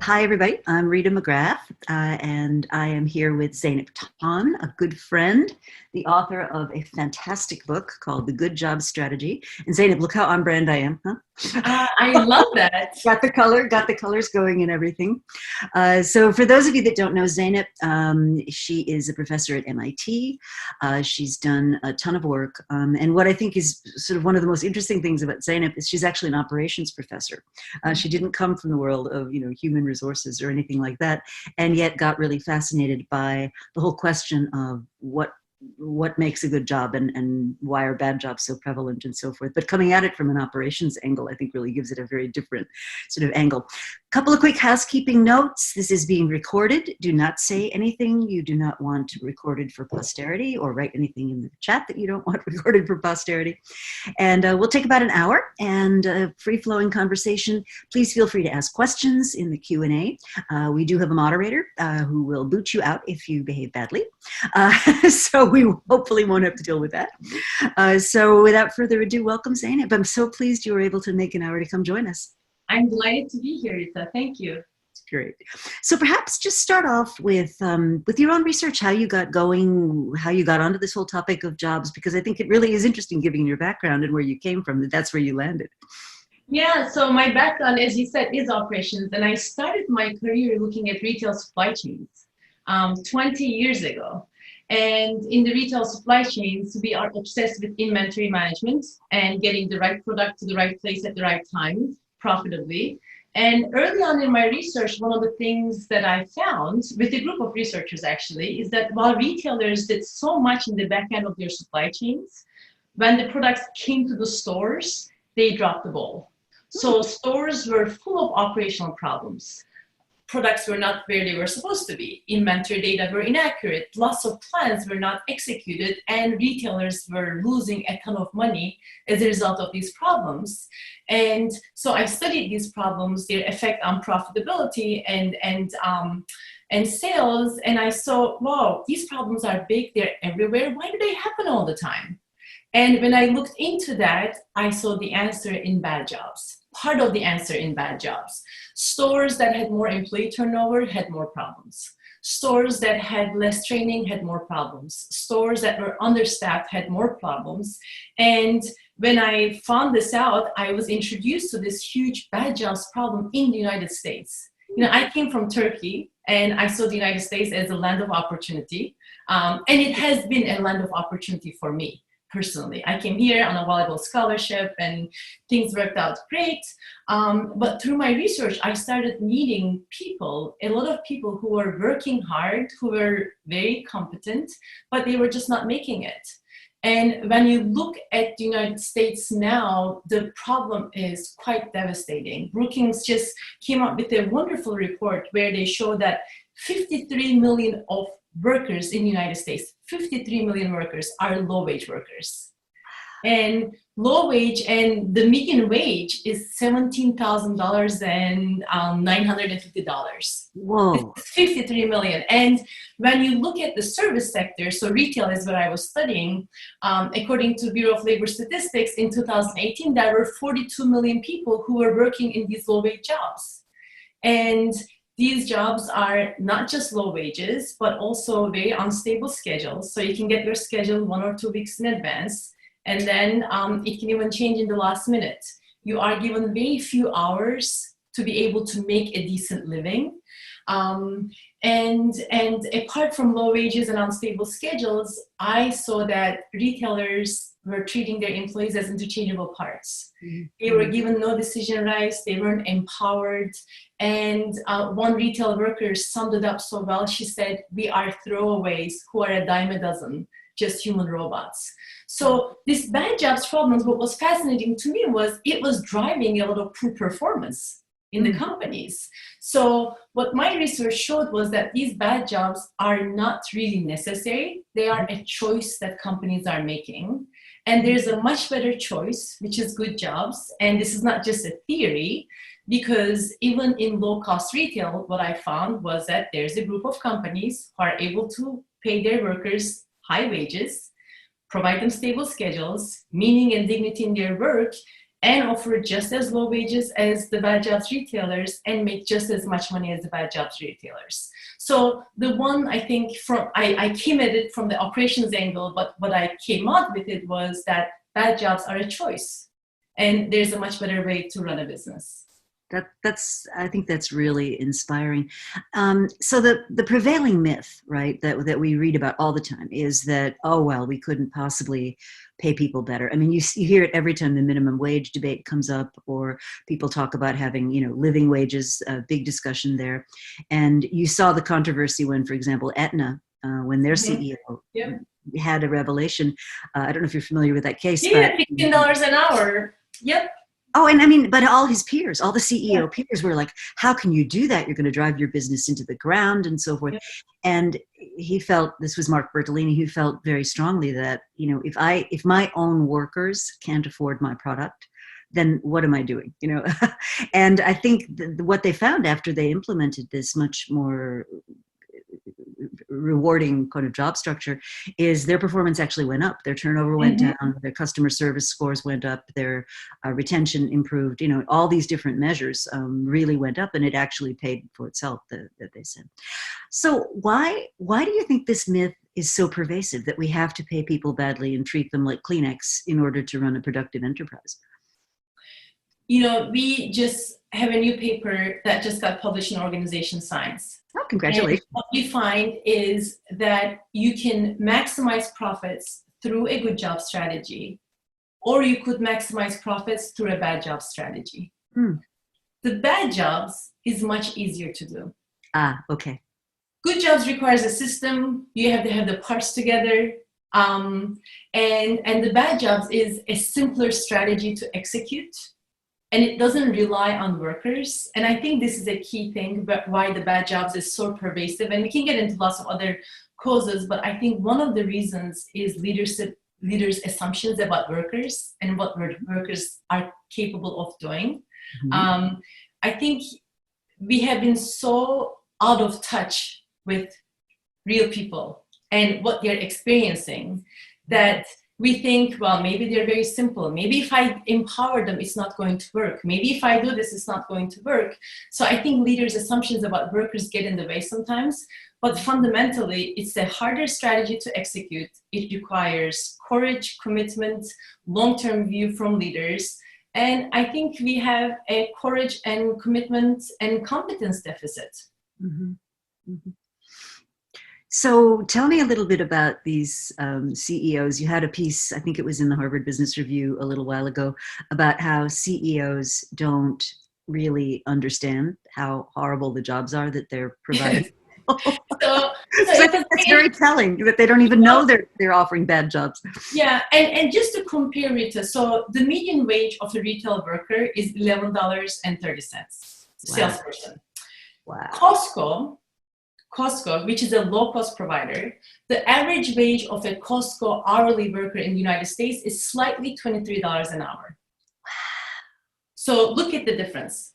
Hi, everybody. I'm Rita McGrath, and I am here with Zeynep, a good friend, the author of a fantastic book called The Good Job Strategy. And Zeynep, look how on brand I am, huh? I love that. Got the colors going and everything. So for those of you that don't know Zeynep, she is a professor at MIT. She's done a ton of work. And what I think is sort of one of the most interesting things about Zeynep is she's actually an operations professor. She didn't come from the world of, human resources or anything like that, and yet got really fascinated by the whole question of what makes a good job and why are bad jobs so prevalent and so forth. But coming at it from an operations angle, I think really gives it a very different sort of angle. Couple of quick housekeeping notes. This is being recorded. Do not say anything you do not want recorded for posterity, or write anything in the chat that you don't want recorded for posterity. And we'll take about an hour and a free-flowing conversation. Please feel free to ask questions in the Q&A. We do have a moderator who will boot you out if you behave badly. So we hopefully won't have to deal with that. So without further ado, welcome, Zeynep. I'm so pleased you were able to make an hour to come join us. I'm delighted to be here, Rita. Thank you. Great. So perhaps just start off with your own research, how you got going, how you got onto this whole topic of jobs, because I think it really is interesting, given your background and where you came from, that's where you landed. Yeah, so my background, as you said, is operations, and I started my career looking at retail supply chains 20 years ago. And in the retail supply chains, we are obsessed with inventory management and getting the right product to the right place at the right time profitably. And early on in my research, one of the things that I found with a group of researchers actually is that while retailers did so much in the back end of their supply chains, when the products came to the stores, they dropped the ball. So stores were full of operational problems. Products were not where they were supposed to be. Inventory data were inaccurate. Lots of plans were not executed, and retailers were losing a ton of money as a result of these problems. And so I studied these problems, their effect on profitability and sales, and I saw, wow, these problems are big, they're everywhere. Why do they happen all the time? And when I looked into that, I saw the answer in bad jobs. Part of the answer in bad jobs. Stores that had more employee turnover had more problems. Stores that had less training had more problems. Stores that were understaffed had more problems. And when I found this out, I was introduced to this huge bad jobs problem in the United States. I came from Turkey, and I saw the United States as a land of opportunity. And it has been a land of opportunity for me. Personally, I came here on a volleyball scholarship and things worked out great. But through my research, I started meeting people, a lot of people who were working hard, who were very competent, but they were just not making it. And when you look at the United States now, the problem is quite devastating. Brookings just came up with a wonderful report where they show that 53 million of workers in the United States, 53 million workers are low-wage workers. And low wage and the median wage is $17,000 and $950. Whoa. It's 53 million. And when you look at the service sector, so retail is what I was studying, according to Bureau of Labor Statistics, in 2018, there were 42 million people who were working in these low-wage jobs. And these jobs are not just low wages, but also very unstable schedules. So you can get your schedule 1 or 2 weeks in advance, and then it can even change in the last minute. You are given very few hours to be able to make a decent living. And apart from low wages and unstable schedules, I saw that retailers were treating their employees as interchangeable parts. Mm-hmm. They were given no decision rights, they weren't empowered. And one retail worker summed it up so well. She said, "We are throwaways who are a dime a dozen, just human robots." So this bad jobs problems, what was fascinating to me was it was driving a lot of poor performance in the companies. So what my research showed was that these bad jobs are not really necessary. They are a choice that companies are making. And there's a much better choice, which is good jobs. And this is not just a theory, because even in low-cost retail, what I found was that there's a group of companies who are able to pay their workers high wages, provide them stable schedules, meaning and dignity in their work, and offer just as low wages as the bad jobs retailers and make just as much money as the bad jobs retailers. So the one I think I came at it from the operations angle, but what I came out with it was that bad jobs are a choice and there's a much better way to run a business. I think that's really inspiring. So the prevailing myth, right, that we read about all the time is that, oh, well, we couldn't possibly pay people better. I mean, you hear it every time the minimum wage debate comes up, or people talk about having, living wages, a big discussion there. And you saw the controversy when, for example, Aetna, when their CEO had a revelation. I don't know if you're familiar with that case. Yeah, but $15 an hour. Yep. Oh, and I mean, but all his peers, all the CEO peers were like, how can you do that? You're going to drive your business into the ground and so forth. And he felt, this was Mark Bertolini, who felt very strongly that, if my own workers can't afford my product, then what am I doing? And I think what they found after they implemented this much more rewarding kind of job structure is their performance actually went up. Their turnover went down, their customer service scores went up, their retention improved, all these different measures really went up, and it actually paid for itself, that they said. So why do you think this myth is so pervasive that we have to pay people badly and treat them like Kleenex in order to run a productive enterprise? We just have a new paper that just got published in Organization Science. Oh, congratulations. And what we find is that you can maximize profits through a good job strategy, or you could maximize profits through a bad job strategy. The bad jobs is much easier to do. Okay. Good jobs requires a system. You have to have the parts together. And the bad jobs is a simpler strategy to execute. And it doesn't rely on workers. And I think this is a key thing about why the bad jobs is so pervasive. And we can get into lots of other causes, but I think one of the reasons is leaders' assumptions about workers and what workers are capable of doing. I think we have been so out of touch with real people and what they're experiencing that we think, well, maybe they're very simple. Maybe if I empower them, it's not going to work. Maybe if I do this, it's not going to work. So I think leaders' assumptions about workers get in the way sometimes. But fundamentally, it's a harder strategy to execute. It requires courage, commitment, long-term view from leaders. And I think we have a courage and commitment and competence deficit. So tell me a little bit about these CEOs. You had a piece, I think it was in the Harvard Business Review a little while ago, about how CEOs don't really understand how horrible the jobs are that they're providing. So I think that's very telling, that they don't even know they're offering bad jobs. Yeah, and just to compare, Rita, so the median wage of a retail worker is $11.30, salesperson. Wow. Costco, which is a low-cost provider, the average wage of a Costco hourly worker in the United States is slightly $23 an hour. So look at the difference.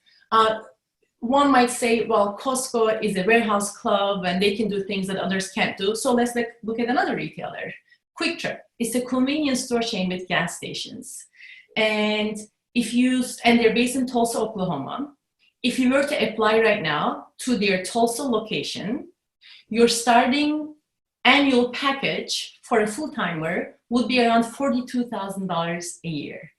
One might say, well, Costco is a warehouse club and they can do things that others can't do. So let's look at another retailer, Quick Trip. It's a convenience store chain with gas stations. And they're based in Tulsa, Oklahoma. If you were to apply right now to their Tulsa location, your starting annual package for a full-timer would be around $42,000 a year.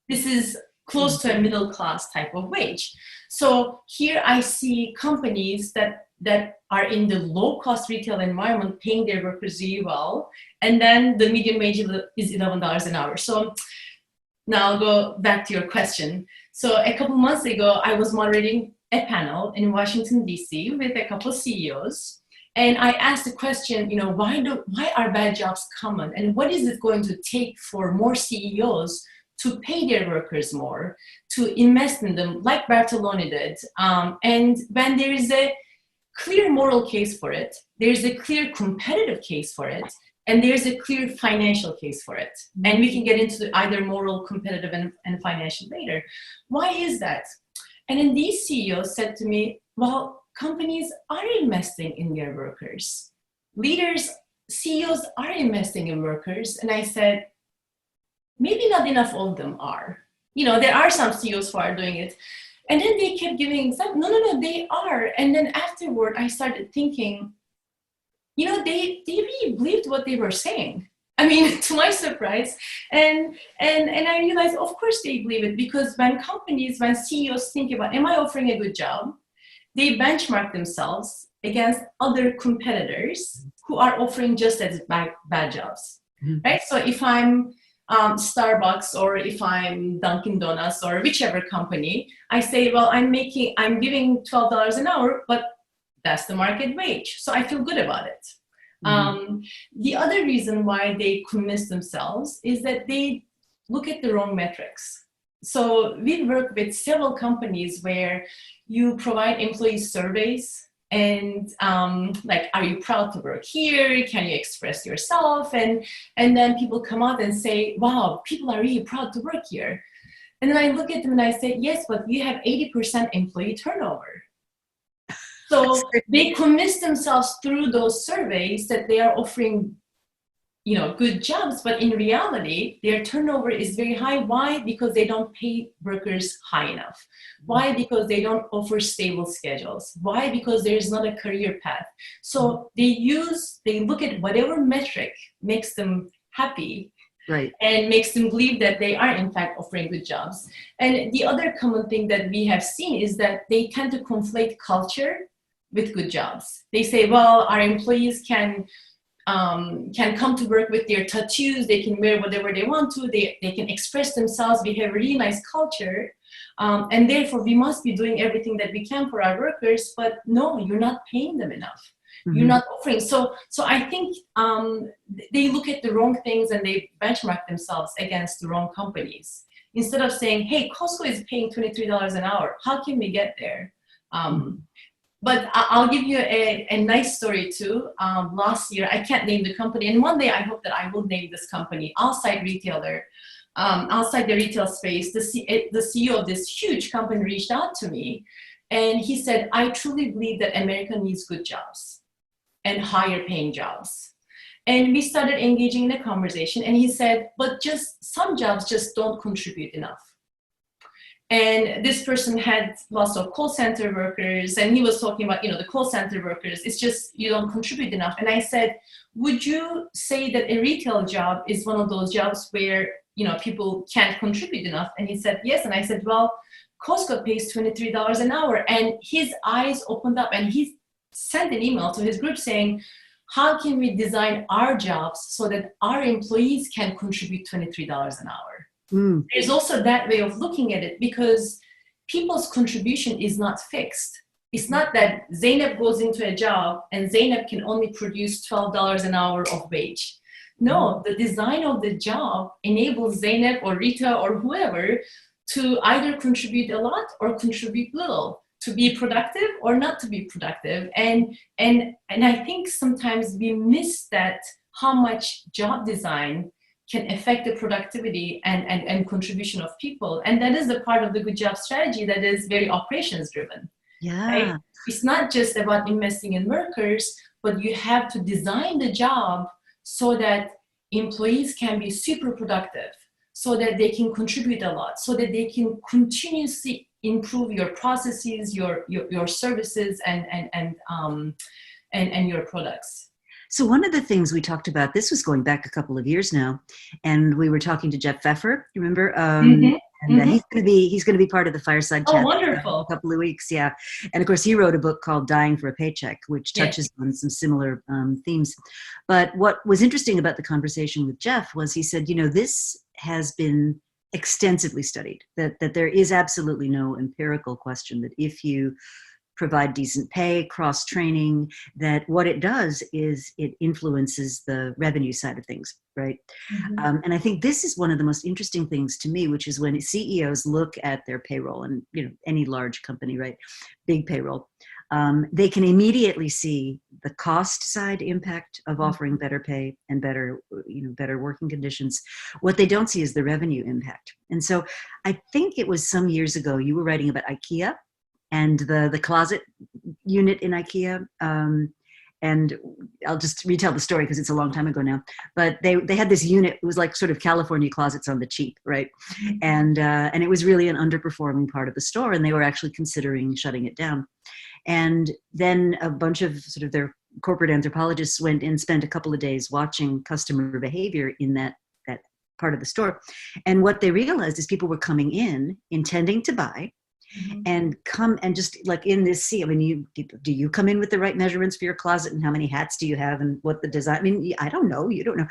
This is close to a middle-class type of wage. So here I see companies that are in the low-cost retail environment paying their workers really well, and then the median wage is $11 an hour. So now I'll go back to your question. So a couple months ago, I was moderating a panel in Washington, D.C. with a couple of CEOs. And I asked the question, why are bad jobs common? And what is it going to take for more CEOs to pay their workers more, to invest in them like Bertolini did? And when there is a clear moral case for it, there's a clear competitive case for it, and there's a clear financial case for it. And we can get into either moral, competitive, and financial later. Why is that? And then these CEOs said to me, well, companies are investing in their workers. CEOs are investing in workers. And I said, maybe not enough of them are. there are some CEOs who are doing it. And then they kept giving examples. No, they are. And then afterward, I started thinking, they really believed what they were saying. I mean, to my surprise. And I realized, of course they believe it, because when CEOs think about, am I offering a good job? They benchmark themselves against other competitors who are offering just as bad jobs, right? So if I'm Starbucks, or if I'm Dunkin' Donuts, or whichever company, I say, well, I'm giving $12 an hour, but that's the market wage. So I feel good about it. The other reason why they convince themselves is that they look at the wrong metrics. So we work with several companies where you provide employee surveys, and like, are you proud to work here? Can you express yourself? And then people come out and say, wow, people are really proud to work here. And then I look at them and I say, yes, but we have 80% employee turnover. So they convince themselves through those surveys that they are offering, good jobs, but in reality, their turnover is very high. Why? Because they don't pay workers high enough. Why? Because they don't offer stable schedules. Why? Because there is not a career path. So they look at whatever metric makes them happy, right, and makes them believe that they are in fact offering good jobs. And the other common thing that we have seen is that they tend to conflate culture with good jobs. They say, well, our employees can come to work with their tattoos, they can wear whatever they want to, they can express themselves, we have a really nice culture, and therefore we must be doing everything that we can for our workers. But no, you're not paying them enough. You're not offering. So I think they look at the wrong things and they benchmark themselves against the wrong companies. Instead of saying, hey, Costco is paying $23 an hour, how can we get there? But I'll give you a nice story too. Last year, I can't name the company, and one day I hope that I will name this company, outside retailer, outside the retail space. The CEO of this huge company reached out to me, and he said, I truly believe that America needs good jobs and higher paying jobs. And we started engaging in a conversation, and he said, but just some jobs just don't contribute enough. And this person had lots of call center workers, and he was talking about, the call center workers, it's just, you don't contribute enough. And I said, would you say that a retail job is one of those jobs where, people can't contribute enough? And he said, yes. And I said, well, Costco pays $23 an hour. And his eyes opened up, and he sent an email to his group saying, how can we design our jobs so that our employees can contribute $23 an hour? There's also that way of looking at it, because people's contribution is not fixed. It's not that Zeynep goes into a job and Zeynep can only produce $12 an hour of wage. No, the design of the job enables Zeynep or Rita or whoever to either contribute a lot or contribute little, to be productive or not to be productive. And I think sometimes we miss that, how much job design can affect the productivity and contribution of people. And that is the part of the good job strategy that is very operations driven. yeah, right? It's not just about investing in workers, but you have to design the job so that employees can be super productive, so that they can contribute a lot, so that they can continuously improve your processes, your services, and your products. So one of the things we talked about, this was going back a couple of years now, and we were talking to Jeff Pfeffer, remember? And he's going to be part of the Fireside Chat. Oh, wonderful! In a couple of weeks, yeah. And of course, he wrote a book called "Dying for a Paycheck," which touches on some similar themes. But what was interesting about the conversation with Jeff was he said, this has been extensively studied. That there is absolutely no empirical question that if you provide decent pay, cross-training, that what it does is it influences the revenue side of things, right? And I think this is one of the most interesting things to me, which is when CEOs look at their payroll, and any large company, right, big payroll, they can immediately see the cost side impact of offering better pay and better working conditions. What they don't see is the revenue impact. And so I think it was some years ago, you were writing about IKEA and the closet unit in IKEA. and I'll just retell the story because it's a long time ago now. But they had this unit. It was like sort of California Closets on the cheap, right? And it was really an underperforming part of the store, and they were actually considering shutting it down. And then a bunch of sort of their corporate anthropologists went and spent a couple of days watching customer behavior in that part of the store. And what they realized is people were coming in intending to buy, and come and just like in this sea. I mean, do you come in with the right measurements for your closet, and how many hats do you have, and what the design? I mean, I don't know. You don't know.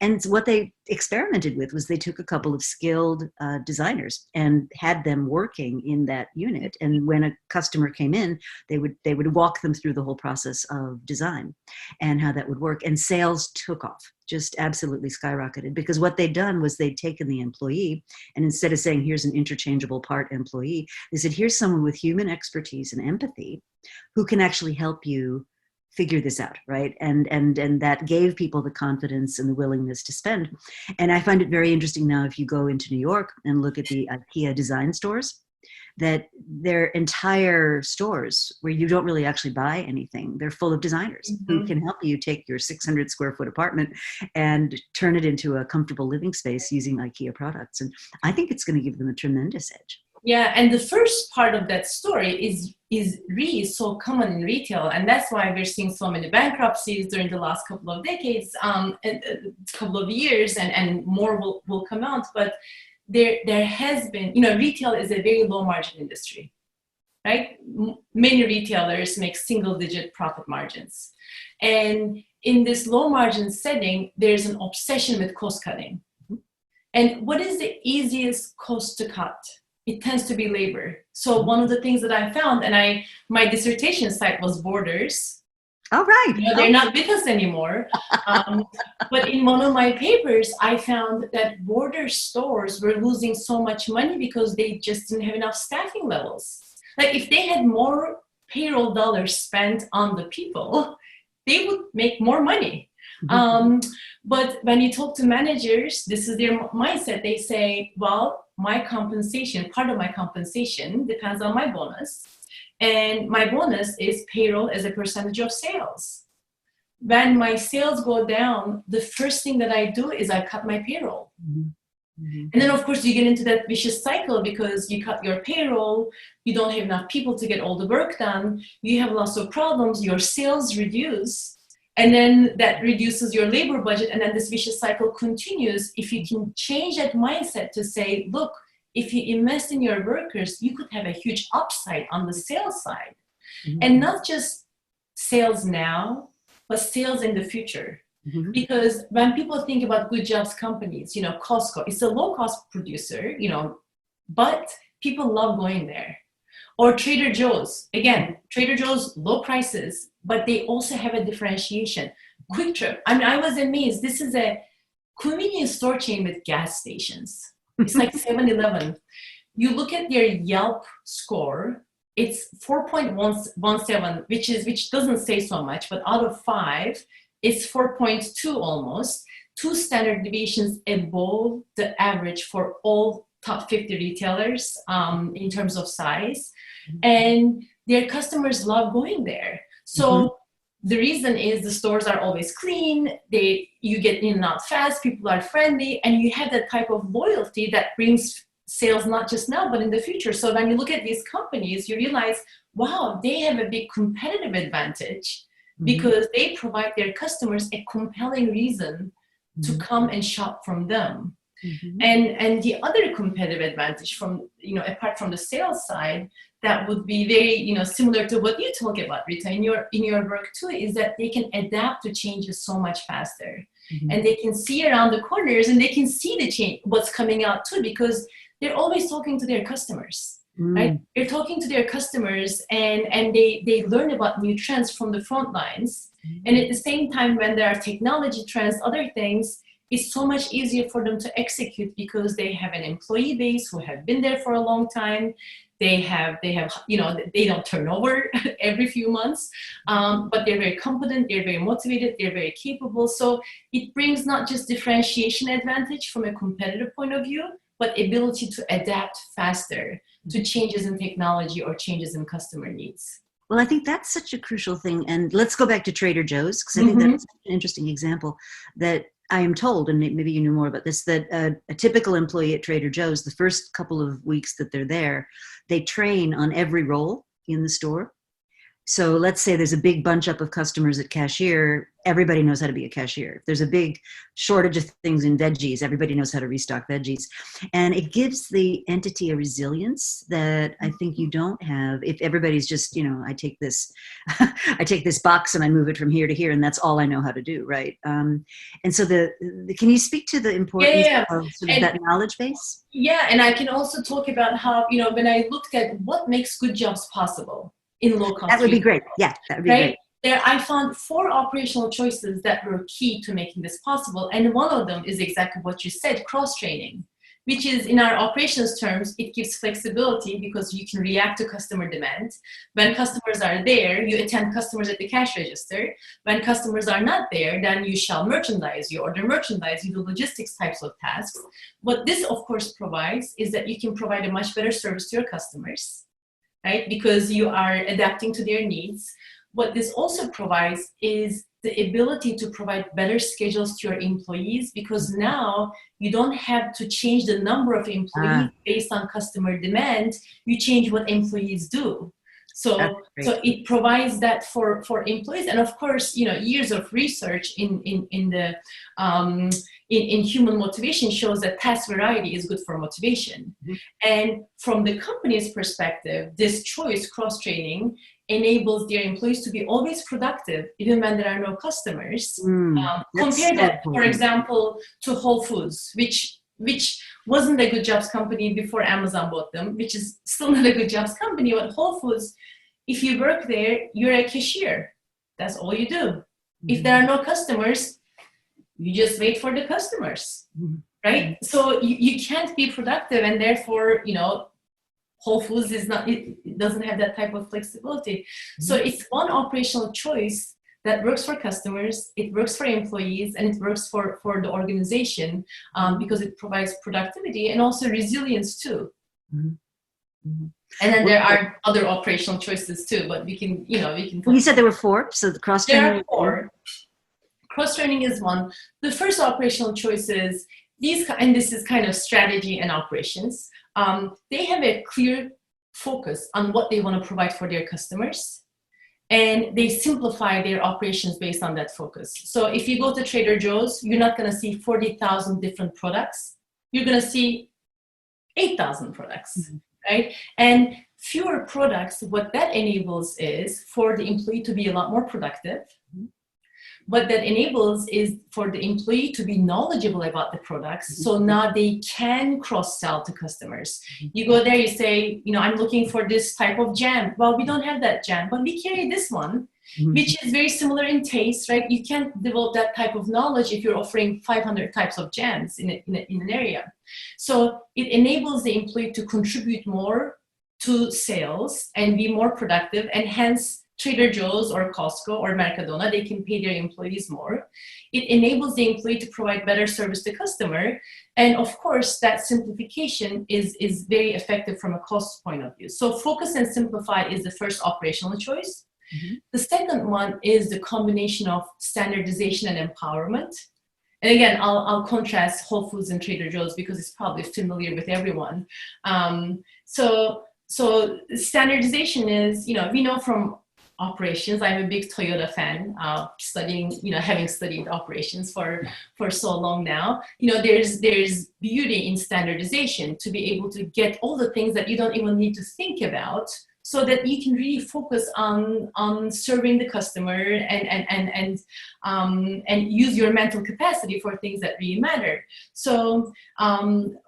And what they experimented with was they took a couple of skilled designers and had them working in that unit. And when a customer came in, they would walk them through the whole process of design and how that would work. And sales took off, just absolutely skyrocketed, because what they'd done was they'd taken the employee, and instead of saying, here's an interchangeable part employee, they said, here's someone with human expertise and empathy who can actually help you figure this out, right? And that gave people the confidence and the willingness to spend. And I find it very interesting now, if you go into New York and look at the IKEA design stores, that their entire stores, where you don't really actually buy anything, they're full of designers who can help you take your 600 square foot apartment and turn it into a comfortable living space using IKEA products. And I think it's going to give them a tremendous edge. Yeah, and the first part of that story is really so common in retail, and that's why we're seeing so many bankruptcies during the last couple of decades, and a couple of years, and more will come out. But there has been, retail is a very low margin industry, right? Many retailers make single digit profit margins, and in this low margin setting, there's an obsession with cost cutting. And what is the easiest cost to cut? It tends to be labor. So one of the things that I found, and my dissertation site was Borders. All right. They're not with us anymore. But in one of my papers, I found that Borders stores were losing so much money because they just didn't have enough staffing levels. Like if they had more payroll dollars spent on the people, they would make more money. But when you talk to managers, this is their mindset. They say, well, part of my compensation depends on my bonus. And my bonus is payroll as a percentage of sales. When my sales go down, the first thing that I do is I cut my payroll. And then, of course, you get into that vicious cycle because you cut your payroll, you don't have enough people to get all the work done, you have lots of problems, your sales reduce, and then that reduces your labor budget, and then this vicious cycle continues. If you can change that mindset to say, look, if you invest in your workers, you could have a huge upside on the sales side. And not just sales now, but sales in the future. Because when people think about good jobs companies, Costco, it's a low-cost producer, but people love going there. Or Trader Joe's. Again, Trader Joe's, low prices, but they also have a differentiation. Quick Trip. I mean, I was amazed. This is a convenience store chain with gas stations. It's like 7-Eleven. You look at their Yelp score, it's 4.17, which doesn't say so much, but out of 5, it's 4.2 almost. 2 standard deviations above the average for all top 50 retailers in terms of size. And their customers love going there. So the reason is the stores are always clean, you get in and out fast, people are friendly, and you have that type of loyalty that brings sales not just now, but in the future. So when you look at these companies, you realize, wow, they have a big competitive advantage because they provide their customers a compelling reason to come and shop from them. And the other competitive advantage from, apart from the sales side, that would be very, similar to what you talk about, Rita, in your work too, is that they can adapt to changes so much faster. And they can see around the corners, and they can see the change, what's coming out too, because they're always talking to their customers, right? They're talking to their customers, and they learn about new trends from the front lines. And at the same time, when there are technology trends, other things, it's so much easier for them to execute because they have an employee base who have been there for a long time. They have, they don't turn over every few months, but they're very competent, they're very motivated, they're very capable. So it brings not just differentiation advantage from a competitive point of view, but ability to adapt faster to changes in technology or changes in customer needs. Well, I think that's such a crucial thing. And let's go back to Trader Joe's, because I think Mm-hmm. that's an interesting example that I am told, and maybe you knew more about this, that a typical employee at Trader Joe's, the first couple of weeks that they're there, they train on every role in the store. So let's say there's a big bunch up of customers at cashier. Everybody knows how to be a cashier. If there's a big shortage of things in veggies, everybody knows how to restock veggies. And it gives the entity a resilience that I think you don't have if everybody's just, I take this, I take this box and I move it from here to here, and that's all I know how to do, right? And so can you speak to the Yeah, yeah, importance yeah. of sort of And that knowledge base? yeah, and I can also talk about how, when I looked at what makes good jobs possible in low That cost would be retail, great. Yeah, that would be right? great. There, I found 4 operational choices that were key to making this possible. And one of them is exactly what you said, cross-training, which is, in our operations terms, it gives flexibility because you can react to customer demand. When customers are there, you attend customers at the cash register. When customers are not there, then you shall merchandise, you order merchandise, you do logistics types of tasks. What this, of course, provides is that you can provide a much better service to your customers, right? Because you are adapting to their needs. What this also provides is the ability to provide better schedules to your employees, because now you don't have to change the number of employees based on customer demand. You change what employees do. That's So great. it provides that for employees. And of course, years of research in human motivation shows that task variety is good for motivation. Mm-hmm. And from the company's perspective, this choice, cross-training, enables their employees to be always productive, even when there are no customers. Compare that, for example, to Whole Foods, which wasn't a good jobs company before Amazon bought them, which is still not a good jobs company. But Whole Foods, if you work there, you're a cashier. That's all you do. Mm-hmm. If there are no customers, you just wait for the customers, right? So you can't be productive, and therefore, Whole Foods it doesn't have that type of flexibility. So it's one operational choice that works for customers, it works for employees, and it works for the organization because it provides productivity and also resilience too. And then there are other operational choices too, but we can. You said there were 4, so the cross-training. There are 4. Cross-training is one. The first operational choice is and this is kind of strategy and operations. They have a clear focus on what they want to provide for their customers, and they simplify their operations based on that focus. So if you go to Trader Joe's, you're not going to see 40,000 different products. You're going to see 8,000 products, right? And fewer products, what that enables is for the employee to be a lot more productive. What that enables is for the employee to be knowledgeable about the products. So now they can cross-sell to customers. You go there, you say, I'm looking for this type of jam. Well, we don't have that jam, but we carry this one, which is very similar in taste, right? You can't develop that type of knowledge if you're offering 500 types of jams in an area. So it enables the employee to contribute more to sales and be more productive, and hence Trader Joe's or Costco or Mercadona, they can pay their employees more. It enables the employee to provide better service to customer. And of course, that simplification is very effective from a cost point of view. So focus and simplify is the first operational choice. The second one is the combination of standardization and empowerment. And again, I'll contrast Whole Foods and Trader Joe's because it's probably familiar with everyone. So standardization is, we know from operations. I'm a big Toyota fan, having studied operations for so long now. There's beauty in standardization to be able to get all the things that you don't even need to think about, so that you can really focus on serving the customer and use your mental capacity for things that really matter. So,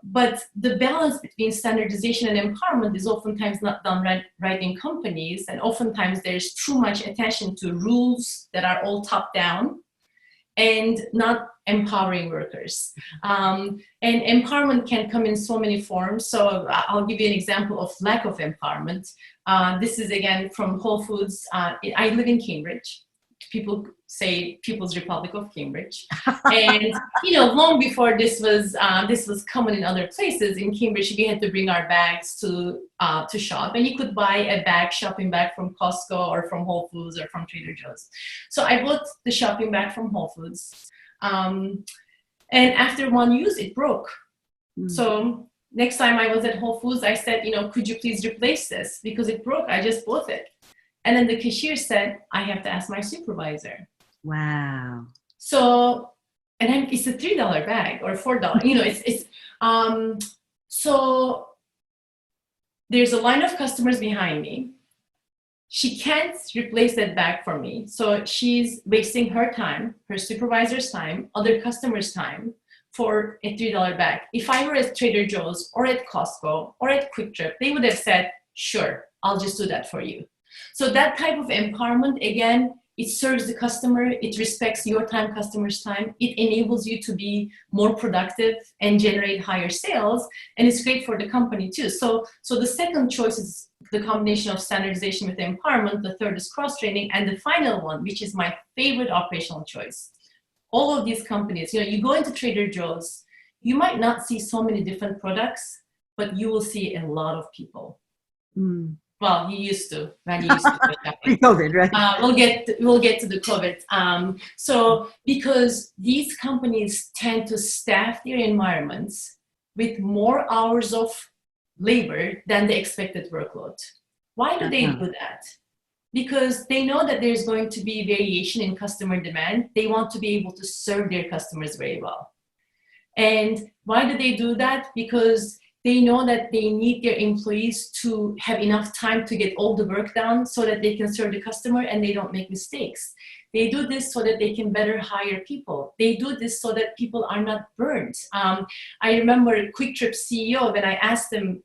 but the balance between standardization and empowerment is oftentimes not done right in companies, and oftentimes there's too much attention to rules that are all top down and not empowering workers. And empowerment can come in so many forms. So I'll give you an example of lack of empowerment. This is again from Whole Foods. I live in Cambridge, people say People's Republic of Cambridge. And, long before this was common in other places, in Cambridge, we had to bring our bags to shop. And you could buy a shopping bag from Costco or from Whole Foods or from Trader Joe's. So I bought the shopping bag from Whole Foods. And after one use, it broke. So next time I was at Whole Foods, I said, could you please replace this? Because it broke, I just bought it. And then the cashier said, I have to ask my supervisor. Wow. So, it's a $3 bag or $4. So there's a line of customers behind me. She can't replace that bag for me. So she's wasting her time, her supervisor's time, other customers' time for a $3 bag. If I were at Trader Joe's or at Costco or at Quick Trip, they would have said, sure, I'll just do that for you. So that type of empowerment, again, it serves the customer, it respects your time, customer's time, it enables you to be more productive and generate higher sales, and it's great for the company too. So the second choice is the combination of standardization with empowerment, the third is cross-training, and the final one, which is my favorite operational choice. All of these companies, you go into Trader Joe's, you might not see so many different products, but you will see a lot of people. Well, you used to, when you used to do shopping. COVID, right? We'll get to the COVID. So because these companies tend to staff their environments with more hours of labor than the expected workload. Why do they do that? Because they know that there's going to be variation in customer demand. They want to be able to serve their customers very well. And why do they do that? Because they know that they need their employees to have enough time to get all the work done so that they can serve the customer and they don't make mistakes. They do this so that they can better hire people. They do this so that people are not burned. I remember Quick Trip CEO, when I asked them,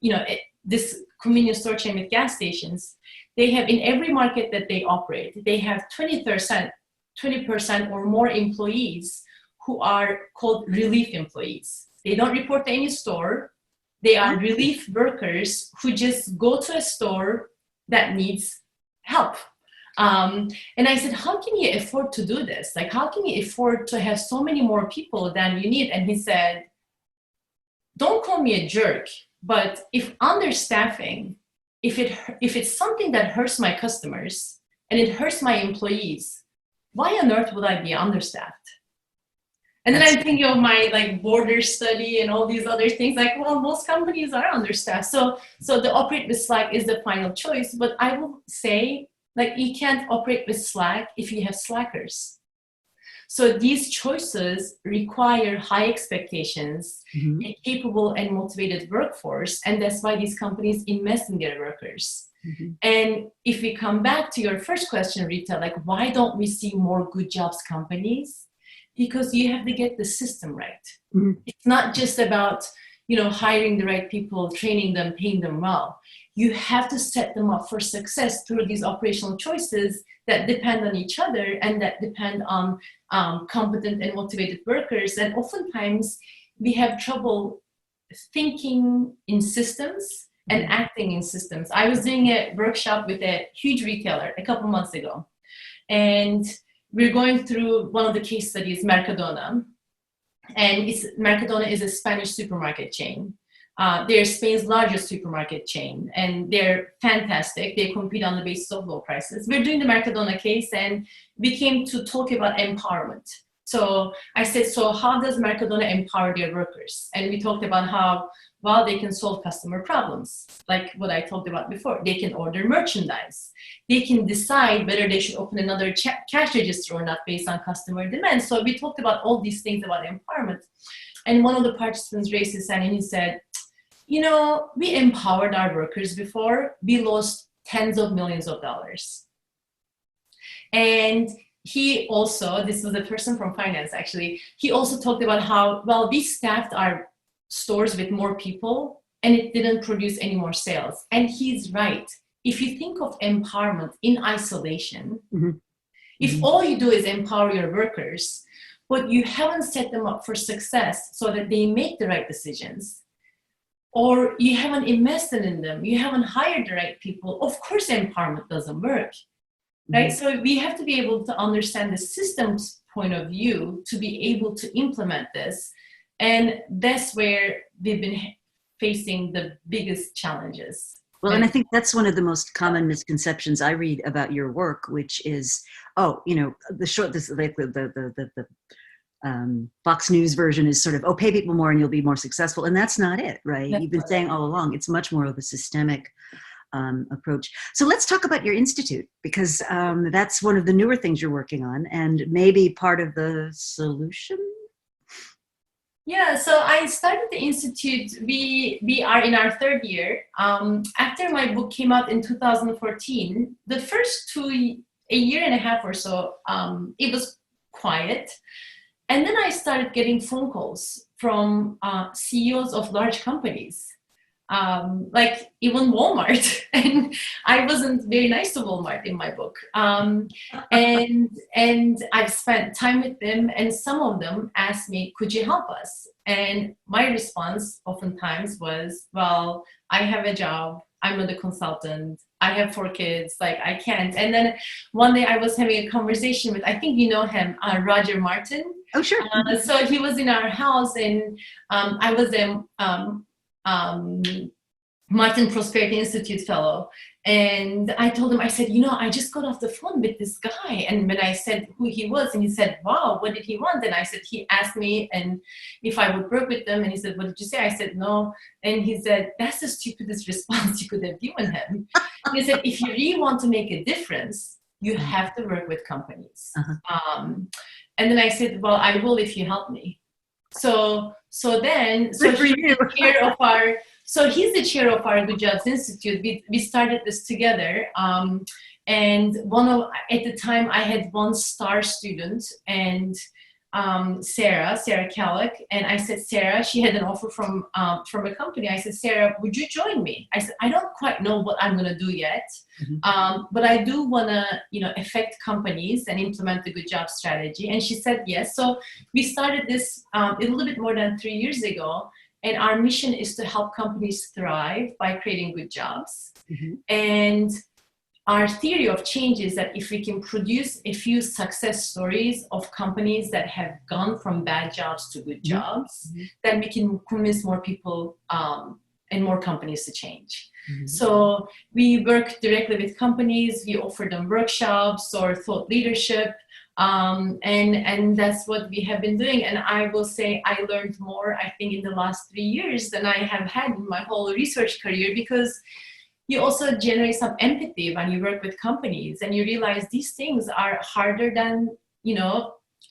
this convenience store chain with gas stations, they have in every market that they operate, they have 20% or more employees who are called relief employees. They don't report to any store. They are relief workers who just go to a store that needs help. And I said, how can you afford to do this? Like, how can you afford to have so many more people than you need? And he said, don't call me a jerk, but if understaffing, if it's something that hurts my customers and it hurts my employees, why on earth would I be understaffed? And then I'm thinking of my border study and all these other things. Most companies are understaffed. So the operate with Slack is the final choice. But I will say, you can't operate with Slack if you have slackers. So these choices require high expectations, a capable and motivated workforce, and that's why these companies invest in their workers. And if we come back to your first question, Rita, why don't we see more good jobs companies? Because you have to get the system right. It's not just about, hiring the right people, training them, paying them well. You have to set them up for success through these operational choices that depend on each other and that depend on competent and motivated workers. And oftentimes we have trouble thinking in systems and acting in systems. I was doing a workshop with a huge retailer a couple months ago, and we're going through one of the case studies, Mercadona. And Mercadona is a Spanish supermarket chain. They're Spain's largest supermarket chain, and they're fantastic. They compete on the basis of low prices. We're doing the Mercadona case, and we came to talk about empowerment. So I said, so how does Mercadona empower their workers? And we talked about how, well, they can solve customer problems, like what I talked about before. They can order merchandise. They can decide whether they should open another cash register or not based on customer demand. So we talked about all these things about empowerment. And one of the participants raised his hand and he said, we empowered our workers before. We lost tens of millions of dollars. And he also, this was a person from finance actually, he also talked about how, well, we staffed our stores with more people and it didn't produce any more sales. And he's right. If you think of empowerment in isolation, if all you do is empower your workers, but you haven't set them up for success so that they make the right decisions, or you haven't invested in them, you haven't hired the right people, of course empowerment doesn't work. right? So we have to be able to understand the system's point of view to be able to implement this. And that's where we've been facing the biggest challenges. Well, and I think that's one of the most common misconceptions I read about your work, which is, oh, you know, the Fox News version is sort of, oh, pay people more and you'll be more successful. And that's not it, right? You've been saying all along, it's much more of a systemic approach. So let's talk about your institute, because that's one of the newer things you're working on and maybe part of the solution. Yeah, so I started the institute. We are in our third year. After my book came out in 2014, the first a year and a half or so, it was quiet. And then I started getting phone calls from CEOs of large companies, like even Walmart. And I wasn't very nice to Walmart in my book. And I've spent time with them, and some of them asked me, could you help us? And my response oftentimes was, well, I have a job. I'm not a consultant. I have 4 kids. Like, I can't. And then one day I was having a conversation with, I think you know him, Roger Martin. Oh, sure. So he was in our house, and I was a Martin Prosperity Institute fellow. And I told him, I said, you know, I just got off the phone with this guy. And when I said who he was, and he said, wow, what did he want? And I said, he asked me and if I would work with them. And he said, what did you say? I said, no. And he said, that's the stupidest response you could have given him. He said, if you really want to make a difference, you have to work with companies. And then I said, well, I will if you help me. So he's the chair of our Good Jobs Institute. We started this together. And at the time I had one star student, and Sarah Kallick. And I said, Sarah, she had an offer from a company. I said, Sarah, would you join me? I said, I don't quite know what I'm going to do yet. But I do want to, affect companies and implement the good job strategy. And she said, yes. So we started this a little bit more than 3 years ago. And our mission is to help companies thrive by creating good jobs. And our theory of change is that if we can produce a few success stories of companies that have gone from bad jobs to good jobs, then we can convince more people and more companies to change. So we work directly with companies. We offer them workshops or thought leadership. And that's what we have been doing. And I will say I learned more, I think, in the last 3 years than I have had in my whole research career, because you also generate some empathy when you work with companies, and you realize these things are harder than,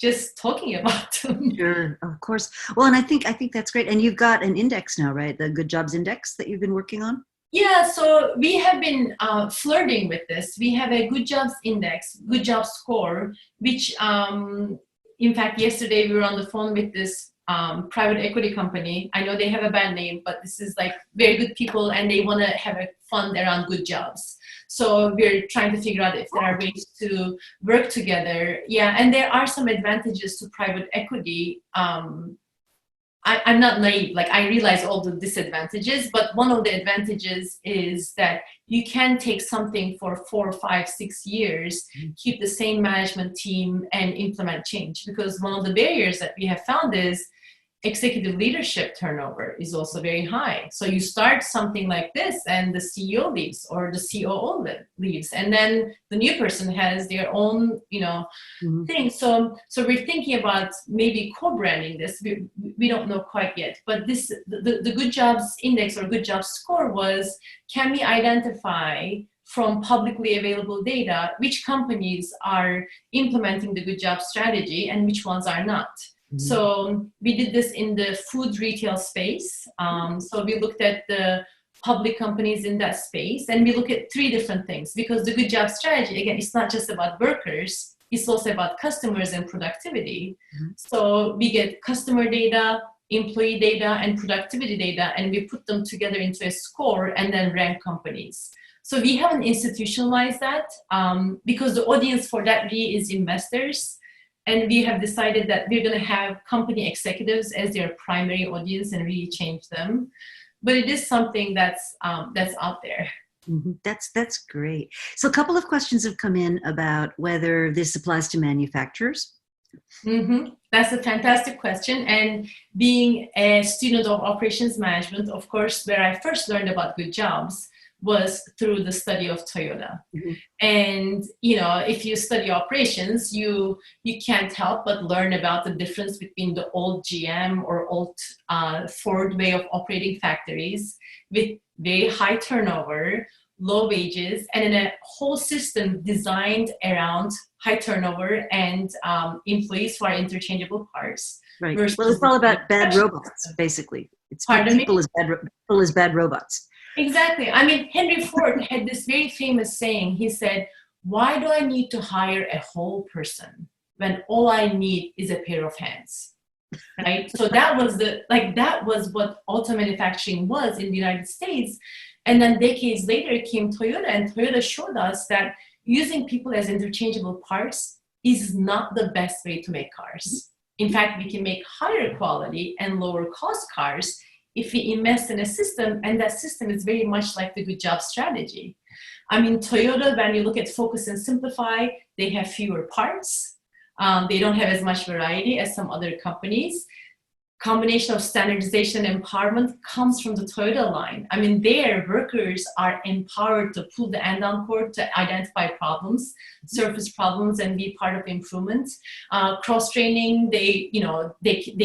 just talking about them. Sure, of course. Well, and I think that's great. And you've got an index now, right? The Good Jobs Index that you've been working on? Yeah, so we have been flirting with this. We have a Good Jobs Index, Good Jobs Score, which, in fact, yesterday we were on the phone with this private equity company. I know they have a bad name, but this is like very good people, and they want to have a fund around good jobs. So we're trying to figure out if there are ways to work together. Yeah, and there are some advantages to private equity. I'm not naive, like I realize all the disadvantages, but one of the advantages is that you can take something for 4, 5, 6 years, keep the same management team, and implement change. Because one of the barriers that we have found is executive leadership turnover is also very high. So you start something like this and the CEO leaves or the COO leaves, and then the new person has their own, thing. So we're thinking about maybe co-branding this. We don't know quite yet, but the Good Jobs Index or Good Jobs Score was, can we identify from publicly available data which companies are implementing the good job strategy and which ones are not. So we did this in the food retail space. So we looked at the public companies in that space, and we look at 3 different things, because the good job strategy, again, it's not just about workers, it's also about customers and productivity. So we get customer data, employee data, and productivity data, and we put them together into a score and then rank companies. So we haven't institutionalized that because the audience for that really is investors. And we have decided that we're going to have company executives as their primary audience and really change them. But it is something that's out there. That's great. So a couple of questions have come in about whether this applies to manufacturers. That's a fantastic question. And being a student of operations management, of course, where I first learned about good jobs was through the study of Toyota. And if you study operations, you can't help but learn about the difference between the old GM or old Ford way of operating factories with very high turnover, low wages, and in a whole system designed around high turnover and employees who are interchangeable parts. Right. Well, it's all about bad robots, basically. It's people as bad robots. Exactly. I mean, Henry Ford had this very famous saying. He said, "Why do I need to hire a whole person when all I need is a pair of hands?" Right. So that was what auto manufacturing was in the United States. And then decades later came Toyota, and Toyota showed us that using people as interchangeable parts is not the best way to make cars. In fact, we can make higher quality and lower cost cars if we invest in a system, and that system is very much like the good job strategy. I mean, Toyota, when you look at Focus and Simplify, they have fewer parts. They don't have as much variety as some other companies. Combination of standardization and empowerment comes from the Toyota line. I mean, their workers are empowered to pull the end on cord to identify problems, surface problems, and be part of the improvement. Cross training, they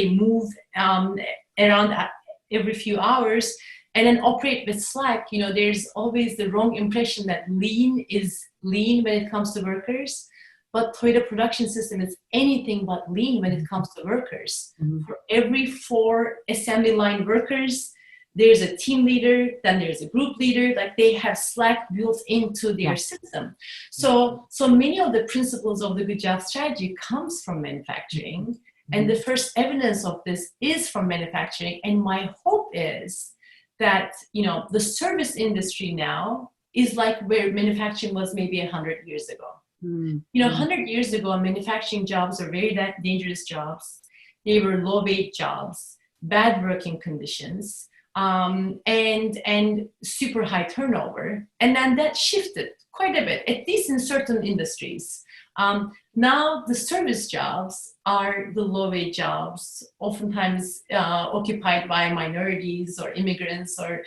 move around every few hours, and then operate with Slack. There's always the wrong impression that lean is lean when it comes to workers. But Toyota production system is anything but lean when it comes to workers. For every 4 assembly line workers, there's a team leader, then there's a group leader. Like, they have Slack built into their system. So many of the principles of the good job strategy comes from manufacturing. And the first evidence of this is from manufacturing. And my hope is that, the service industry now is like where manufacturing was maybe 100 years ago. 100 years ago, manufacturing jobs were very dangerous jobs. They were low-wage jobs, bad working conditions, and super high turnover. And then that shifted quite a bit, at least in certain industries. Now the service jobs are the low-wage jobs, oftentimes occupied by minorities or immigrants or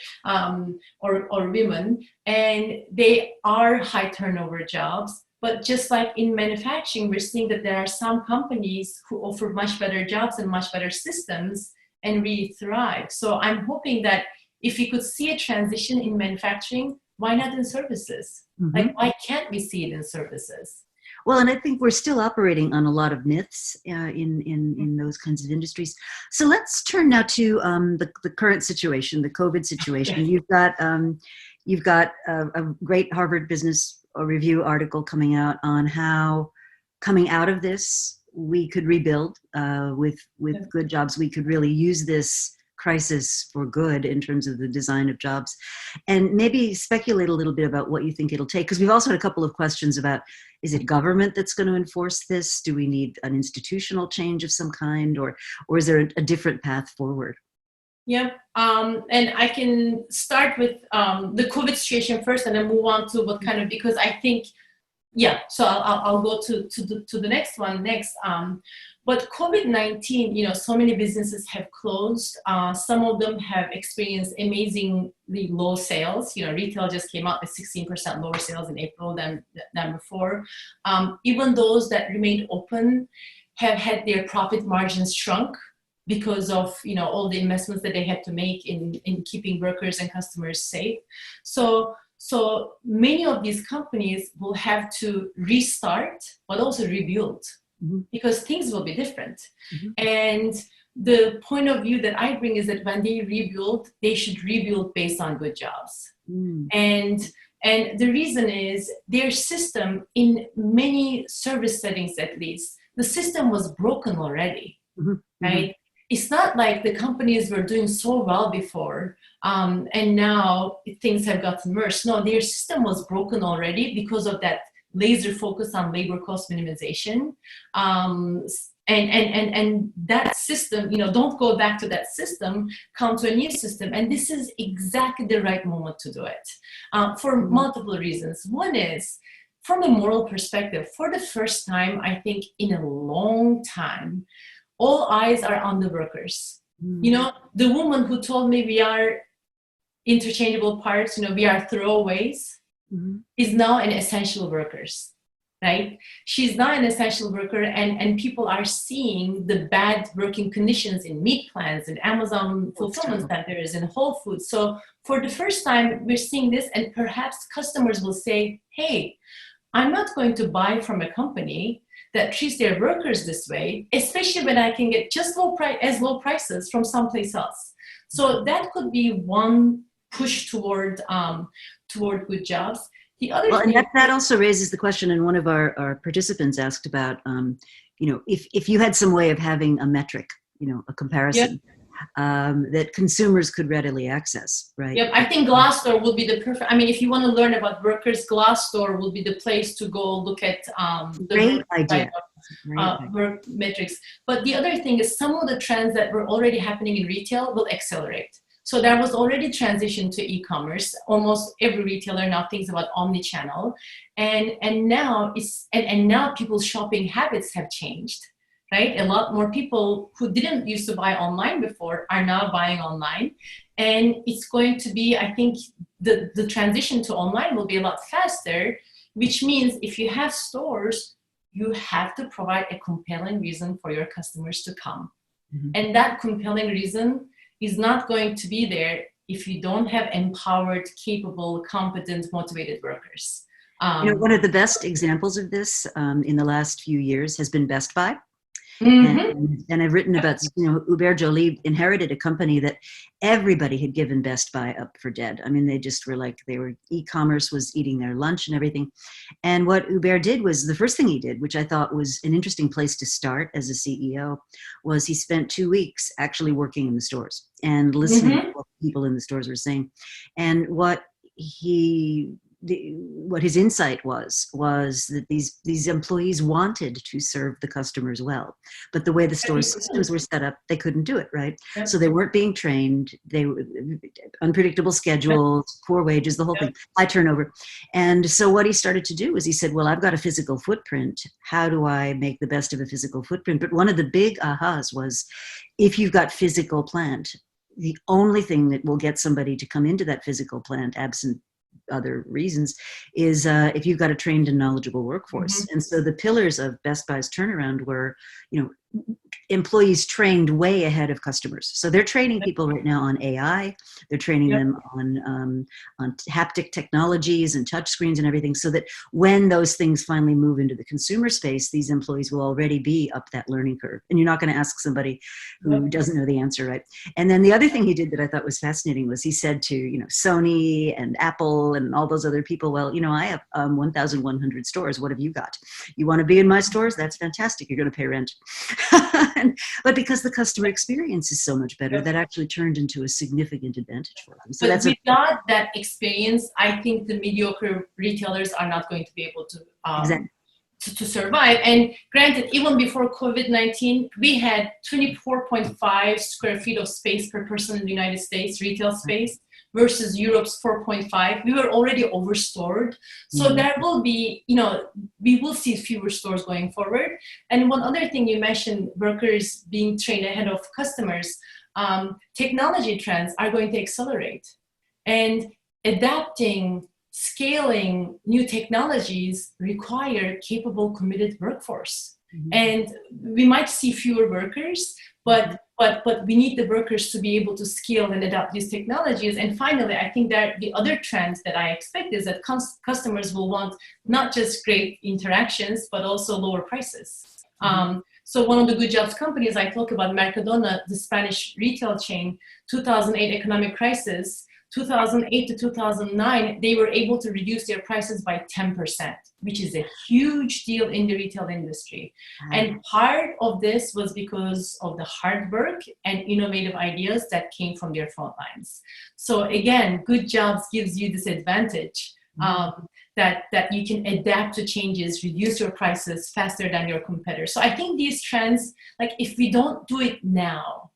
women, and they are high turnover jobs. But just like in manufacturing, we're seeing that there are some companies who offer much better jobs and much better systems and really thrive. So I'm hoping that if we could see a transition in manufacturing, why not in services? Like, why can't we see it in services? Well, and I think we're still operating on a lot of myths in those kinds of industries. So let's turn now to the current situation, the COVID situation. You've got a great Harvard Business Review article coming out on how, coming out of this, we could rebuild with good jobs. We could really use this crisis for good in terms of the design of jobs, and maybe speculate a little bit about what you think it'll take, because we've also had a couple of questions about, is it government that's going to enforce this? Do we need an institutional change of some kind, or is there a different path forward? Yeah, and I can start with the COVID situation first, and then move on to what kind of, because I think, so I'll go to the next one next. But COVID-19, so many businesses have closed. Some of them have experienced amazingly low sales. Retail just came out with 16% lower sales in April than before. Even those that remained open have had their profit margins shrunk because of all the investments that they had to make in keeping workers and customers safe. So many of these companies will have to restart, but also rebuild, because things will be different. And the point of view that I bring is that when they rebuild, they should rebuild based on good jobs. And the reason is their system, in many service settings at least, the system was broken already, right? It's not like the companies were doing so well before and now things have gotten worse. No, their system was broken already because of that laser focus on labor cost minimization. and that system, don't go back to that system, come to a new system. And this is exactly the right moment to do it, for multiple reasons. One is, from a moral perspective, for the first time, I think in a long time, all eyes are on the workers. The woman who told me we are interchangeable parts, we are throwaways, is now an essential workers. Right? She's not an essential worker, and people are seeing the bad working conditions in meat plants and Amazon fulfillment centers and Whole Foods. So for the first time, we're seeing this, and perhaps customers will say, hey, I'm not going to buy from a company that treats their workers this way, especially when I can get just low prices from someplace else. So that could be one push toward good jobs. The other thing, and that also raises the question, and one of our participants asked about, if you had some way of having a metric, a comparison, that consumers could readily access, right? Yep, I think Glassdoor will be the perfect. I mean, if you want to learn about workers, Glassdoor will be the place to go look at the Great idea. Work metrics. But the other thing is, some of the trends that were already happening in retail will accelerate. So there was already transition to e-commerce. Almost every retailer now thinks about omni-channel, and now people's shopping habits have changed, right? A lot more people who didn't used to buy online before are now buying online, and it's going to be, I think, the transition to online will be a lot faster, which means if you have stores, you have to provide a compelling reason for your customers to come, and that compelling reason is not going to be there if you don't have empowered, capable, competent, motivated workers. One of the best examples of this in the last few years has been Best Buy. And I've written about, Hubert Joly inherited a company that everybody had given Best Buy up for dead. I mean, they just were like, e-commerce was eating their lunch and everything. And what Hubert did was, the first thing he did, which I thought was an interesting place to start as a CEO, was he spent 2 weeks actually working in the stores and listening to what people in the stores were saying. And what his insight was that these employees wanted to serve the customers well, but the way the store systems were set up, they couldn't do it, right? Yep. So they weren't being trained. They were unpredictable schedules, poor wages, the whole thing, high turnover. And so what he started to do was he said, well, I've got a physical footprint. How do I make the best of a physical footprint? But one of the big ahas was, if you've got physical plant, the only thing that will get somebody to come into that physical plant, absent other reasons, is if you've got a trained and knowledgeable workforce. And so the pillars of Best Buy's turnaround were, employees trained way ahead of customers. So they're training people right now on AI. They're training them on haptic technologies and touch screens and everything, so that when those things finally move into the consumer space, these employees will already be up that learning curve. And you're not going to ask somebody who doesn't know the answer, right? And then the other thing he did that I thought was fascinating was he said to, Sony and Apple and all those other people, well, I have 1,100 stores. What have you got? You want to be in my stores? That's fantastic. You're going to pay rent. But because the customer experience is so much better, that actually turned into a significant advantage for them. So but without that experience, I think the mediocre retailers are not going to be able to to survive. And granted, even before COVID-19, we had 24.5 square feet of space per person in the United States, retail space, versus Europe's 4.5. We were already overstored. So there will be, we will see fewer stores going forward. And one other thing you mentioned, workers being trained ahead of customers, technology trends are going to accelerate. And adapting, scaling new technologies require capable, committed workforce. And we might see fewer workers, but we need the workers to be able to scale and adapt these technologies. And finally, I think that the other trend that I expect is that customers will want not just great interactions, but also lower prices. So one of the good jobs companies I talk about, Mercadona, the Spanish retail chain, 2008 economic crisis, 2008 to 2009, they were able to reduce their prices by 10%, which is a huge deal in the retail industry. And part of this was because of the hard work and innovative ideas that came from their front lines. So again, good jobs gives you this advantage. that you can adapt to changes, reduce your prices faster than your competitors. So I think these trends, like if we don't do it now,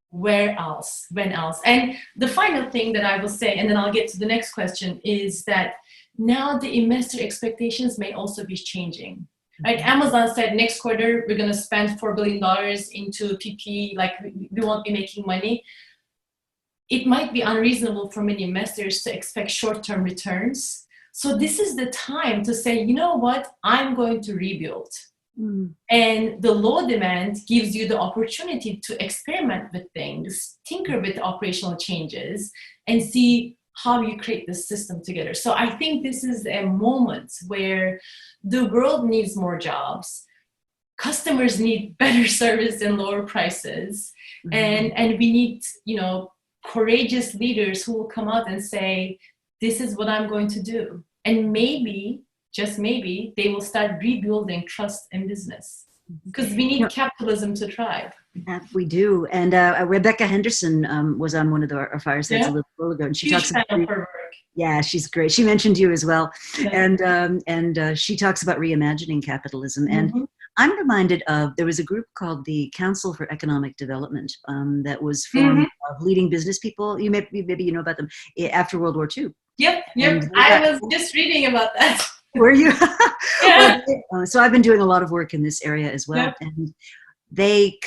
where else? When else? And the final thing that I will say, and then I'll get to the next question, is that now the investor expectations may also be changing. Right? Amazon said next quarter we're going to spend $4 billion into PP, like we won't be making money. It might be unreasonable for many investors to expect short-term returns. So this is the time to say, you know what, I'm going to rebuild. And the low demand gives you the opportunity to experiment with things, tinker with operational changes, and see how you create the system together. So I think this is a moment where the world needs more jobs. Customers need better service and lower prices. And we need, courageous leaders who will come out and say, this is what I'm going to do. And maybe, just maybe, they will start rebuilding trust in business. Because we need capitalism to thrive. We do. And Rebecca Henderson was on one of our firesides a little while ago. And she talks about her work. Yeah, she's great. She mentioned you as well. And she talks about reimagining capitalism. And I'm reminded of, there was a group called the Council for Economic Development that was formed of leading business people. Maybe you know about them after World War II. Yep. I was just reading about that. Were you? Yeah. So I've been doing a lot of work in this area as well. Yep. And they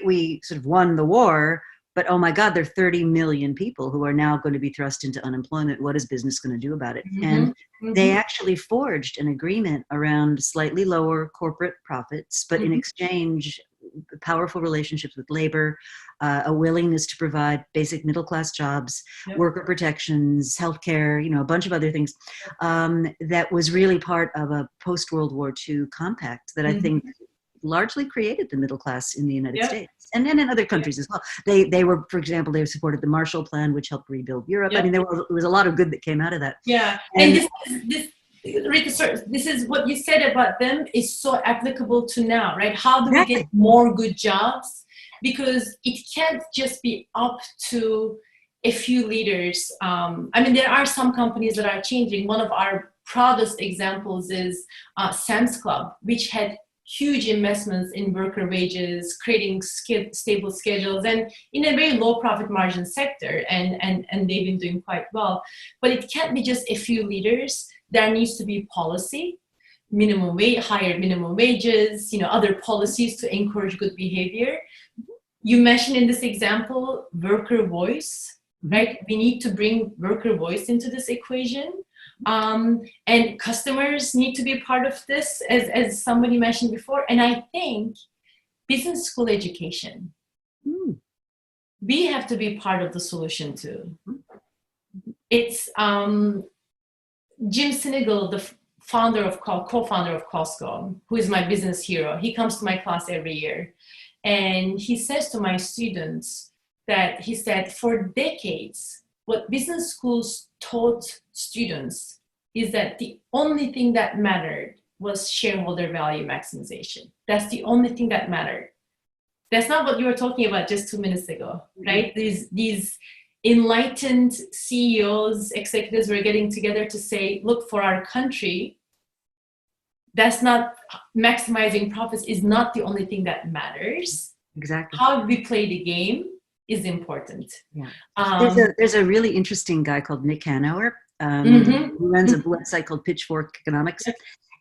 we sort of won the war, but oh my God, there are 30 million people who are now going to be thrust into unemployment. What is business going to do about it? And they actually forged an agreement around slightly lower corporate profits, but in exchange, powerful relationships with labor, a willingness to provide basic middle-class jobs, worker protections, healthcare, a bunch of other things. That was really part of a post-World War II compact that I think largely created the middle class in the United States and then in other countries as well. They were, for example, they supported the Marshall Plan, which helped rebuild Europe. I mean, there was a lot of good that came out of that. Yeah, and Rita, this is what you said about them is so applicable to now, right? How do we get more good jobs? Because it can't just be up to a few leaders. There are some companies that are changing. One of our proudest examples is Sam's Club, which had huge investments in worker wages, creating stable schedules, and in a very low profit margin sector, and they've been doing quite well. But it can't be just a few leaders. There needs to be policy, higher minimum wages, other policies to encourage good behavior. You mentioned in this example, worker voice, right? We need to bring worker voice into this equation. And customers need to be a part of this, as somebody mentioned before. And I think business school education, we have to be part of the solution too. It's Jim Sinegal, the co-founder of Costco, who is my business hero. He comes to my class every year. And he says to my students that he said, for decades, what business schools taught students is that the only thing that mattered was shareholder value maximization. That's the only thing that mattered. That's not what you were talking about just 2 minutes ago, right? These enlightened CEOs, executives were getting together to say, look, for our country, that's not maximizing profits is not the only thing that matters. Exactly. How we play the game is important. Yeah. There's a really interesting guy called Nick Hanauer who runs a website called Pitchfork Economics.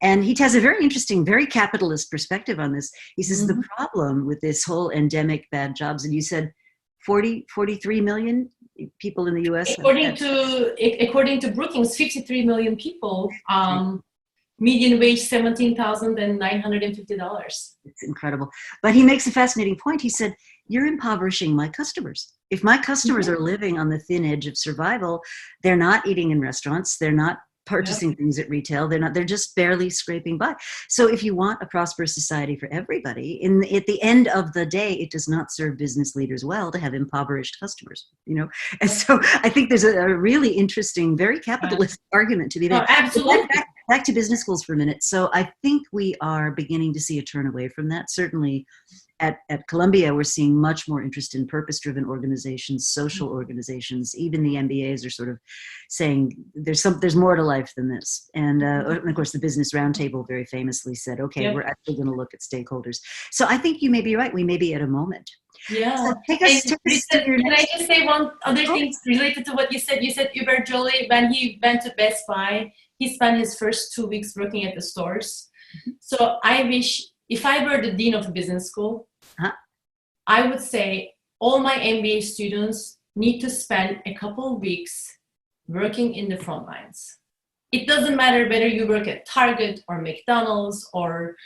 And he has a very interesting, very capitalist perspective on this. He says the problem with this whole endemic bad jobs, and you said 43 million people in the US? According to Brookings, 53 million people. Median wage $17,950. It's incredible. But he makes a fascinating point. He said, you're impoverishing my customers. If my customers are living on the thin edge of survival, they're not eating in restaurants, they're not purchasing things at retail, they're just barely scraping by. So if you want a prosperous society for everybody, at the end of the day, it does not serve business leaders well to have impoverished customers, And so I think there's a really interesting, very capitalist argument to be made. Absolutely. Back to business schools for a minute. So I think we are beginning to see a turn away from that, certainly at Columbia, we're seeing much more interest in purpose-driven organizations, social organizations. Even the MBAs are sort of saying there's more to life than this. And of course, the Business Roundtable very famously said, okay, we're actually going to look at stakeholders. So I think you may be right. We may be at a moment. Yeah. So take us to your can next. I just say one other thing related to what you said? You said Uber Jolie, when he went to Best Buy, he spent his first 2 weeks working at the stores. So I wish, if I were the dean of a business school, I would say all my MBA students need to spend a couple of weeks working in the front lines. It doesn't matter whether you work at Target or McDonald's or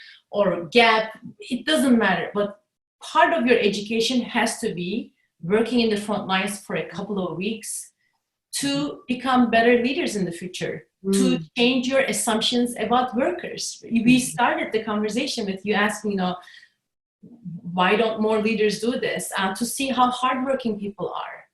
Gap, it doesn't matter. But part of your education has to be working in the front lines for a couple of weeks to become better leaders in the future, to change your assumptions about workers. We started the conversation with you asking, why don't more leaders do this? To see how hardworking people are,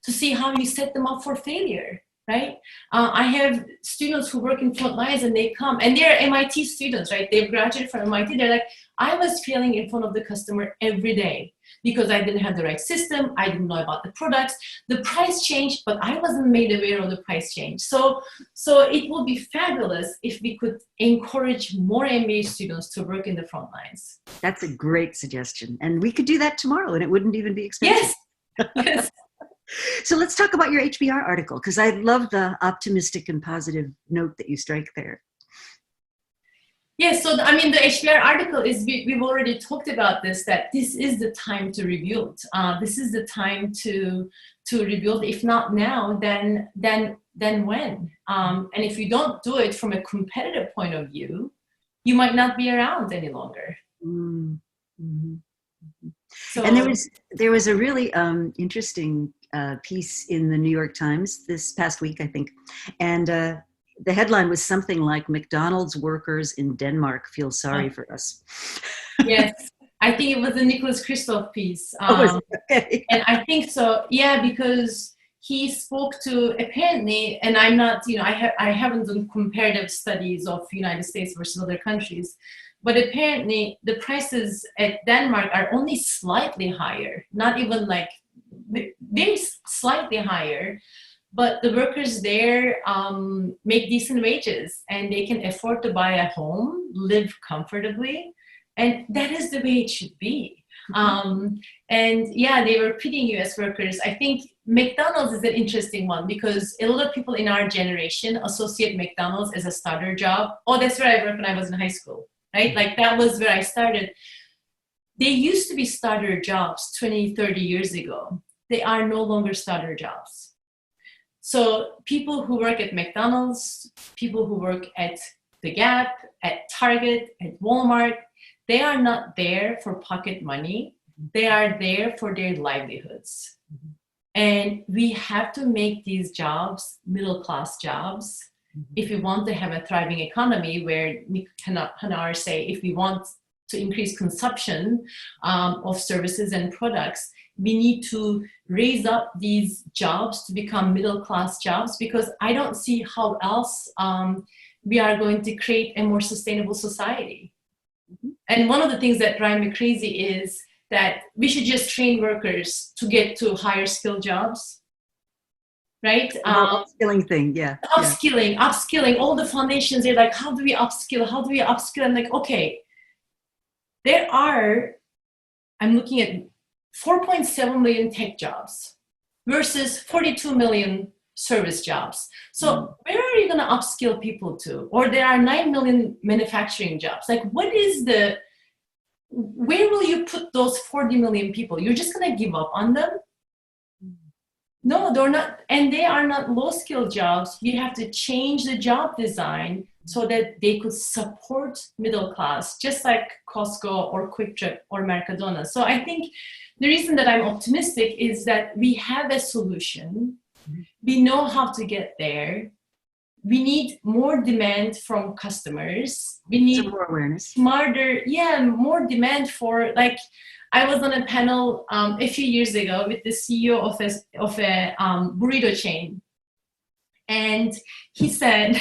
to see how you set them up for failure, right? I have students who work in front lines and they come, and they're MIT students, right? They've graduated from MIT. They're like, I was failing in front of the customer every day because I didn't have the right system. I didn't know about the products. The price changed, but I wasn't made aware of the price change. So it would be fabulous if we could encourage more MBA students to work in the front lines. That's a great suggestion. And we could do that tomorrow and it wouldn't even be expensive. Yes. So let's talk about your HBR article, because I love the optimistic and positive note that you strike there. Yes, so the HBR article is, we've already talked about this, that this is the time to rebuild. This is the time to rebuild. If not now, then when? And if you don't do it from a competitive point of view, you might not be around any longer. Mm-hmm. So, and there was a really interesting piece in the New York Times this past week, I think, and the headline was something like "McDonald's workers in Denmark feel sorry for us." Yes, I think it was a Nicholas Kristof piece. Okay. And I think so, yeah, because he spoke to, apparently, and I'm not, I haven't done comparative studies of United States versus other countries, but apparently the prices at Denmark are only slightly higher, not even like, very slightly higher. But the workers there make decent wages and they can afford to buy a home, live comfortably. And that is the way it should be. And yeah, they were pitying US workers. I think McDonald's is an interesting one because a lot of people in our generation associate McDonald's as a starter job. Oh, that's where I worked when I was in high school, right? Like that was where I started. They used to be starter jobs 20, 30 years ago. They are no longer starter jobs. So people who work at McDonald's, people who work at the Gap, at Target, at Walmart, they are not there for pocket money. They are there for their livelihoods. And we have to make these jobs middle-class jobs if we want to have a thriving economy where we cannot say if we want to increase consumption of services and products, we need to raise up these jobs to become middle-class jobs, because I don't see how else we are going to create a more sustainable society. And one of the things that drive me crazy is that we should just train workers to get to higher skill jobs, right? Upskilling thing, yeah. Upskilling, all the foundations, they're like, how do we upskill? How do we upskill? I'm like, okay, I'm looking at 4.7 million tech jobs versus 42 million service jobs. So where are you going to upskill people to? Or there are 9 million manufacturing jobs. Like where will you put those 40 million people? You're just going to give up on them? No, they're not. And they are not low skill jobs. You have to change the job design so that they could support middle class, just like Costco or Quick Trip or Mercadona. So I think the reason that I'm optimistic is that we have a solution. We know how to get there. We need more demand from customers. We need more awareness. More demand for, like, I was on a panel a few years ago with the CEO of a burrito chain. And he said,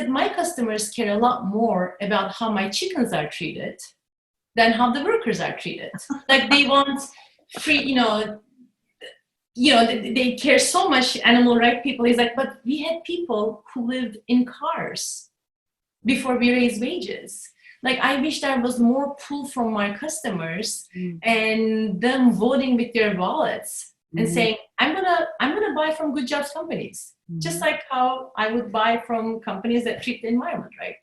my customers care a lot more about how my chickens are treated than how the workers are treated. Like they want free, they care so much, animal rights people. He's like, but we had people who lived in cars before we raised wages. Like, I wish there was more pull from my customers and them voting with their wallets and saying, I'm gonna buy from good jobs companies, just like how I would buy from companies that treat the environment right.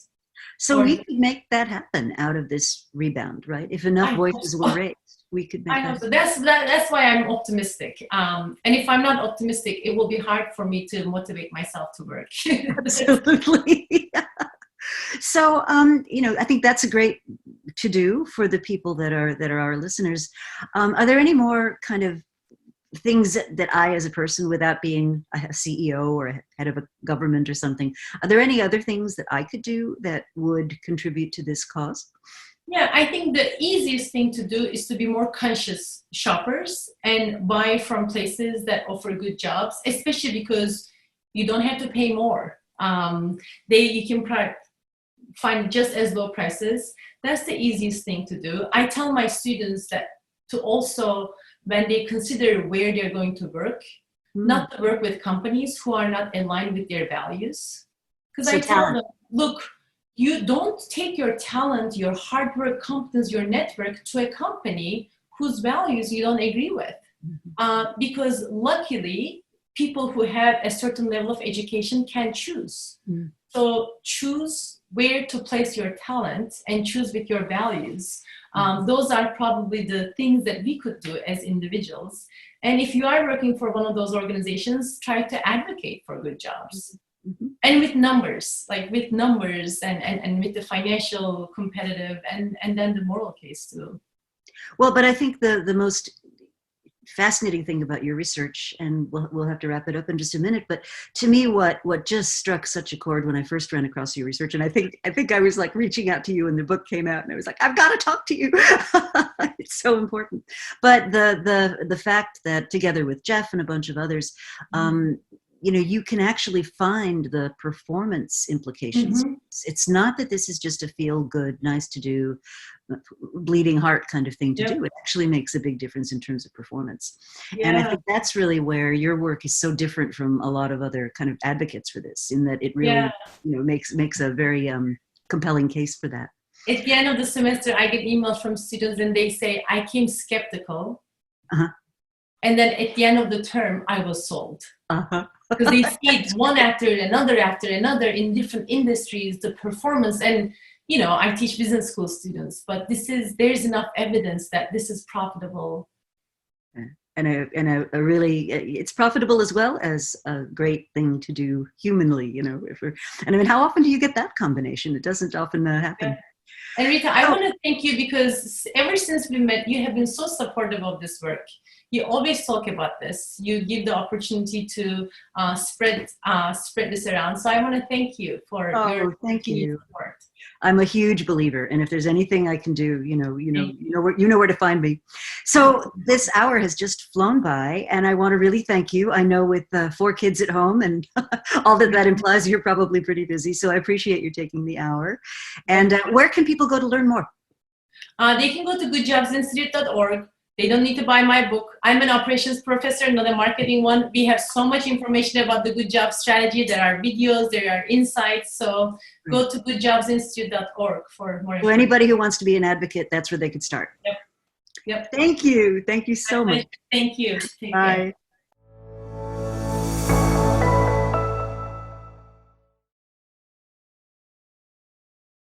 So we could make that happen out of this rebound, right? If enough voices were raised, we could make that. So that's why I'm optimistic. And if I'm not optimistic, it will be hard for me to motivate myself to work. Absolutely. So, I think that's a great to do for the people that are our listeners. Are there any more kind of things that I, as a person, without being a CEO or a head of a government or something, are there any other things that I could do that would contribute to this cause? Yeah, I think the easiest thing to do is to be more conscious shoppers and buy from places that offer good jobs, especially because you don't have to pay more. You can find just as low prices. That's the easiest thing to do. I tell my students that to also, when they consider where they're going to work, not to work with companies who are not in line with their values. Because I tell them, look, you don't take your talent, your hard work, competence, your network to a company whose values you don't agree with. Because luckily, people who have a certain level of education can choose. So choose where to place your talent and choose with your values. Those are probably the things that we could do as individuals. And if you are working for one of those organizations, try to advocate for good jobs. And with numbers, and with the financial, competitive, and then the moral case too. Well, but I think the most fascinating thing about your research, and we'll have to wrap it up in just a minute, but to me, what just struck such a chord when I first ran across your research, and I think I was like reaching out to you when the book came out, and I was like, I've got to talk to you. It's so important. But the fact that together with Jeff and a bunch of others, you can actually find the performance implications. It's not that this is just a feel good, nice to do, bleeding heart kind of thing to do. It actually makes a big difference in terms of performance. And I think that's really where your work is so different from a lot of other kind of advocates for this, in that it really makes a very compelling case for that. At the end of the semester, I get emails from students and they say, I came skeptical. And then at the end of the term, I was sold. Because they see it one after another in different industries, the performance. And, I teach business school students, but there's enough evidence that this is profitable. And a really, it's profitable as well as a great thing to do humanly, and how often do you get that combination? It doesn't often happen. And Rita, I want to thank you because ever since we met, you have been so supportive of this work. You always talk about this. You give the opportunity to spread this around. So I want to thank you for your support. I'm a huge believer, and if there's anything I can do, you know where to find me. So this hour has just flown by, and I want to really thank you. I know with 4 kids at home and all that implies, you're probably pretty busy. So I appreciate you taking the hour. And where can people go to learn more? They can go to goodjobsinstitute.org. They don't need to buy my book. I'm an operations professor, not a marketing one. We have so much information about the good job strategy. There are videos, there are insights. So go to goodjobsinstitute.org for more information. For anybody who wants to be an advocate, that's where they could start. Yep. Thank you. Thank you so much. Thank you. Take Bye. care.